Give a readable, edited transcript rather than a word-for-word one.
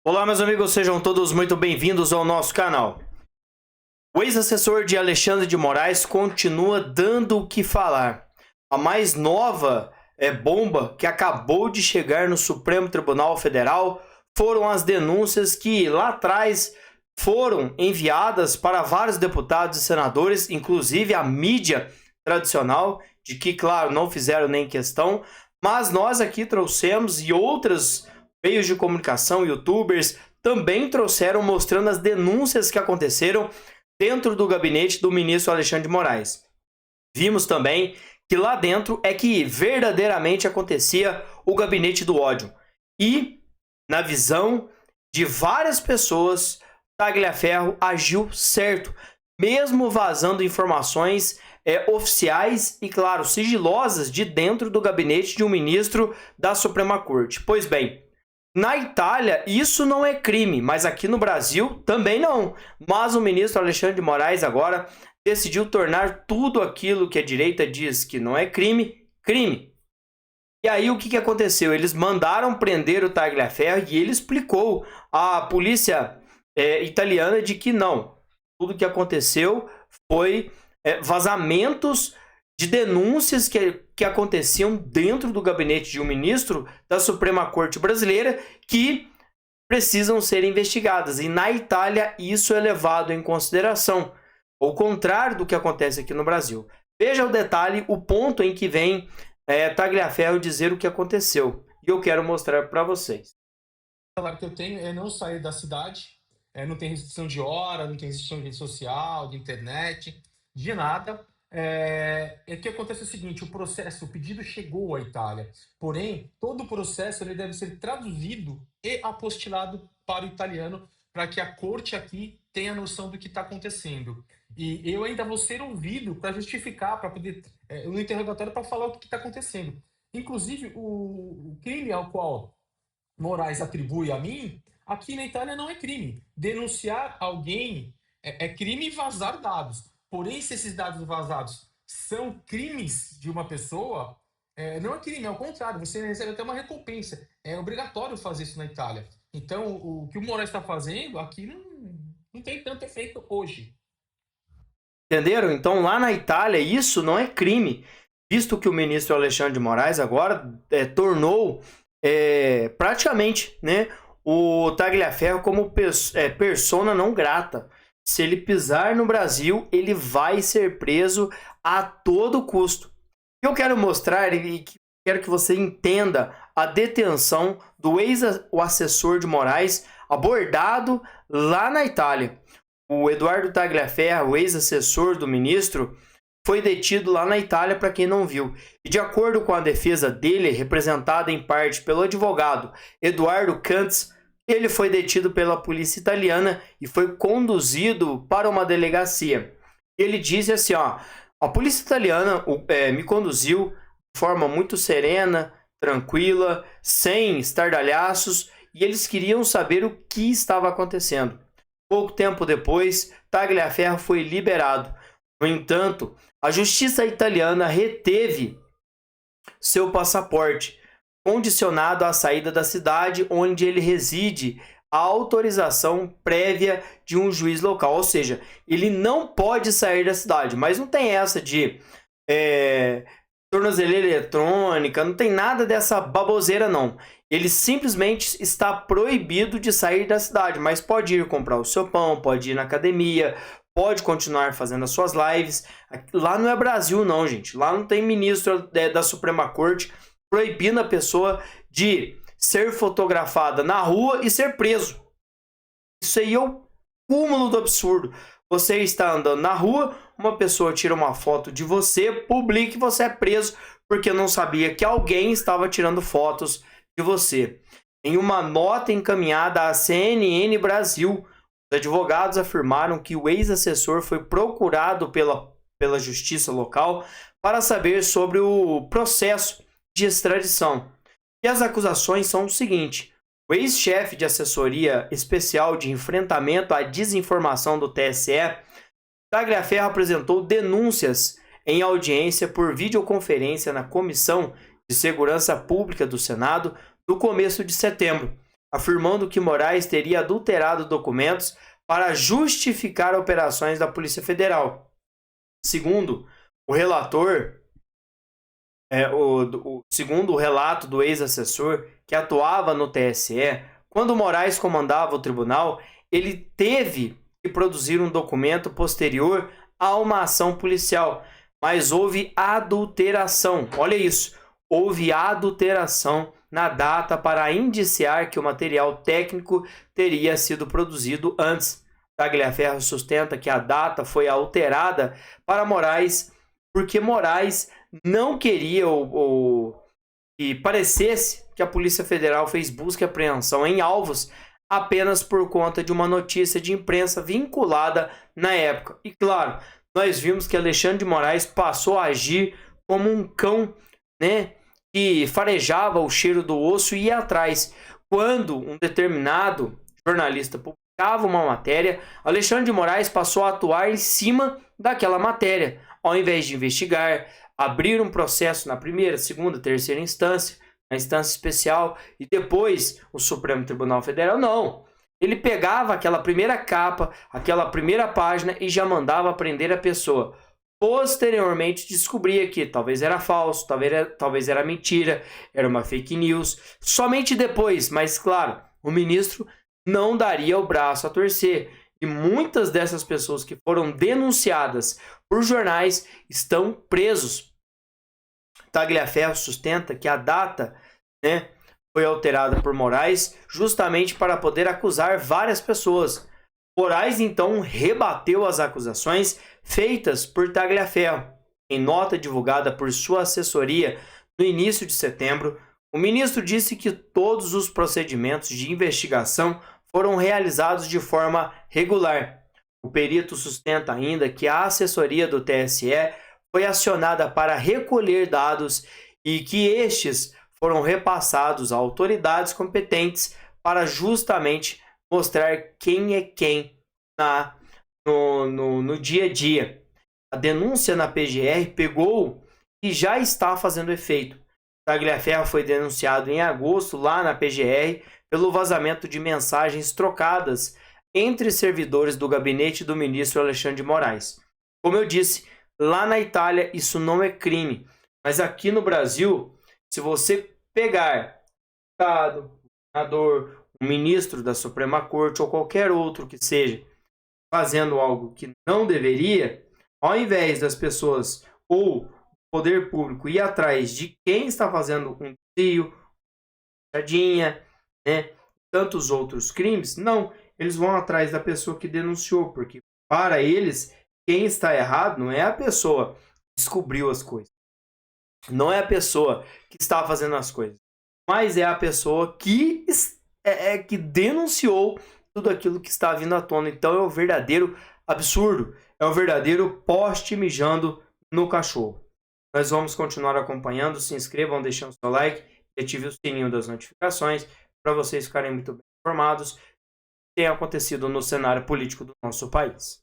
Olá, meus amigos, sejam todos muito bem-vindos ao nosso canal. O ex-assessor de Alexandre de Moraes continua dando o que falar. A mais nova bomba que acabou de chegar no Supremo Tribunal Federal foram as denúncias que lá atrás foram enviadas para vários deputados e senadores, inclusive a mídia tradicional, de que, claro, não fizeram nem questão, mas nós aqui trouxemos e outras meios de comunicação, youtubers, também trouxeram mostrando as denúncias que aconteceram dentro do gabinete do ministro Alexandre de Moraes. Vimos também que lá dentro é que verdadeiramente acontecia o gabinete do ódio. E, na visão de várias pessoas, Tagliaferro agiu certo, mesmo vazando informações oficiais e, claro, sigilosas de dentro do gabinete de um ministro da Suprema Corte. Pois bem, na Itália, isso não é crime, mas aqui no Brasil também não. Mas o ministro Alexandre de Moraes agora decidiu tornar tudo aquilo que a direita diz que não é crime, crime. E aí o que aconteceu? Eles mandaram prender o Tagliaferro e ele explicou à polícia italiana de que não. Tudo que aconteceu foi vazamentos de denúncias que aconteciam dentro do gabinete de um ministro da Suprema Corte Brasileira que precisam ser investigadas. E na Itália isso é levado em consideração, ao contrário do que acontece aqui no Brasil. Veja o detalhe, o ponto em que vem Tagliaferro dizer o que aconteceu. E eu quero mostrar para vocês. O trabalho que eu tenho é não sair da cidade, não tem restrição de hora, não tem restrição de rede social, de internet, de nada. O que acontece é o seguinte: o pedido chegou à Itália, porém, todo o processo ele deve ser traduzido e apostilado para o italiano, para que a corte aqui tenha noção do que está acontecendo. E eu ainda vou ser ouvido para justificar, para poder, no interrogatório, para falar o que está acontecendo. Inclusive, o crime ao qual Moraes atribui a mim, aqui na Itália não é crime. Denunciar alguém é crime e vazar dados. Porém, se esses dados vazados são crimes de uma pessoa, não é crime, é o contrário, você recebe até uma recompensa. É obrigatório fazer isso na Itália. Então, o que o Moraes está fazendo aqui não tem tanto efeito hoje. Entenderam? Então lá na Itália isso não é crime, visto que o ministro Alexandre de Moraes agora tornou praticamente, né, o Tagliaferro como persona não grata. Se ele pisar no Brasil, ele vai ser preso a todo custo. Eu quero mostrar e quero que você entenda a detenção do ex-assessor de Moraes abordado lá na Itália. O Eduardo Tagliaferro, o ex-assessor do ministro, foi detido lá na Itália, para quem não viu. E de acordo com a defesa dele, representada em parte pelo advogado Eduardo Cantz, ele foi detido pela polícia italiana e foi conduzido para uma delegacia. Ele disse assim, ó: a polícia italiana me conduziu de forma muito serena, tranquila, sem estardalhaços, e eles queriam saber o que estava acontecendo. Pouco tempo depois, Tagliaferro foi liberado. No entanto, a justiça italiana reteve seu passaporte, condicionado à saída da cidade onde ele reside, a autorização prévia de um juiz local. Ou seja, ele não pode sair da cidade, mas não tem essa de tornozeleira eletrônica, não tem nada dessa baboseira não. Ele simplesmente está proibido de sair da cidade, mas pode ir comprar o seu pão, pode ir na academia, pode continuar fazendo as suas lives. Lá não é Brasil não, gente. Lá não tem ministro da Suprema Corte proibindo a pessoa de ser fotografada na rua e ser preso. Isso aí é o cúmulo do absurdo. Você está andando na rua, uma pessoa tira uma foto de você, publica e você é preso porque não sabia que alguém estava tirando fotos de você. Em uma nota encaminhada à CNN Brasil, os advogados afirmaram que o ex-assessor foi procurado pela justiça local para saber sobre o processo de extradição. E as acusações são o seguinte: o ex-chefe de assessoria especial de enfrentamento à desinformação do TSE, Tagliaferro, apresentou denúncias em audiência por videoconferência na Comissão de Segurança Pública do Senado no começo de setembro. afirmando que Moraes teria adulterado documentos para justificar operações da Polícia Federal. Segundo o relator, segundo o relato do ex-assessor que atuava no TSE, quando Moraes comandava o tribunal, ele teve que produzir um documento posterior a uma ação policial, mas houve adulteração. Olha isso, houve adulteração na data para indiciar que o material técnico teria sido produzido antes. Tagliaferro sustenta que a data foi alterada para Moraes porque Moraes não queria que parecesse que a Polícia Federal fez busca e apreensão em alvos apenas por conta de uma notícia de imprensa vinculada na época. E claro, nós vimos que Alexandre de Moraes passou a agir como um cão, né, que farejava o cheiro do osso e ia atrás. Quando um determinado jornalista publicava uma matéria, Alexandre de Moraes passou a atuar em cima daquela matéria, ao invés de investigar, abrir um processo na primeira, segunda, terceira instância, na instância especial e depois o Supremo Tribunal Federal. Não, ele pegava aquela primeira capa, aquela primeira página e já mandava prender a pessoa. Posteriormente descobria que talvez era falso, talvez era mentira, era uma fake news. Somente depois, mas claro, o ministro não daria o braço a torcer. E muitas dessas pessoas que foram denunciadas por jornais estão presos. Tagliaferro sustenta que a data, né, foi alterada por Moraes justamente para poder acusar várias pessoas. Moraes então rebateu as acusações feitas por Tagliaferro. Em nota divulgada por sua assessoria no início de setembro, o ministro disse que todos os procedimentos de investigação foram realizados de forma regular. O perito sustenta ainda que a assessoria do TSE foi acionada para recolher dados e que estes foram repassados a autoridades competentes para justamente mostrar quem é quem no dia a dia. A denúncia na PGR pegou e já está fazendo efeito. Tagliaferro foi denunciado em agosto lá na PGR pelo vazamento de mensagens trocadas entre servidores do gabinete do ministro Alexandre de Moraes. Como eu disse, lá na Itália isso não é crime, mas aqui no Brasil, se você pegar o Estado, o senador, o ministro da Suprema Corte ou qualquer outro que seja fazendo algo que não deveria, ao invés das pessoas ou do poder público ir atrás de quem está fazendo um desvio, piadinha, né, tantos outros crimes, não, eles vão atrás da pessoa que denunciou, porque para eles quem está errado não é a pessoa que descobriu as coisas, não é a pessoa que está fazendo as coisas, mas é a pessoa que que denunciou tudo aquilo que está vindo à tona. Então é um verdadeiro absurdo, é um verdadeiro poste mijando no cachorro. Nós vamos continuar acompanhando, se inscrevam, deixando seu like e ative o sininho das notificações para vocês ficarem muito bem informados do que tem acontecido no cenário político do nosso país.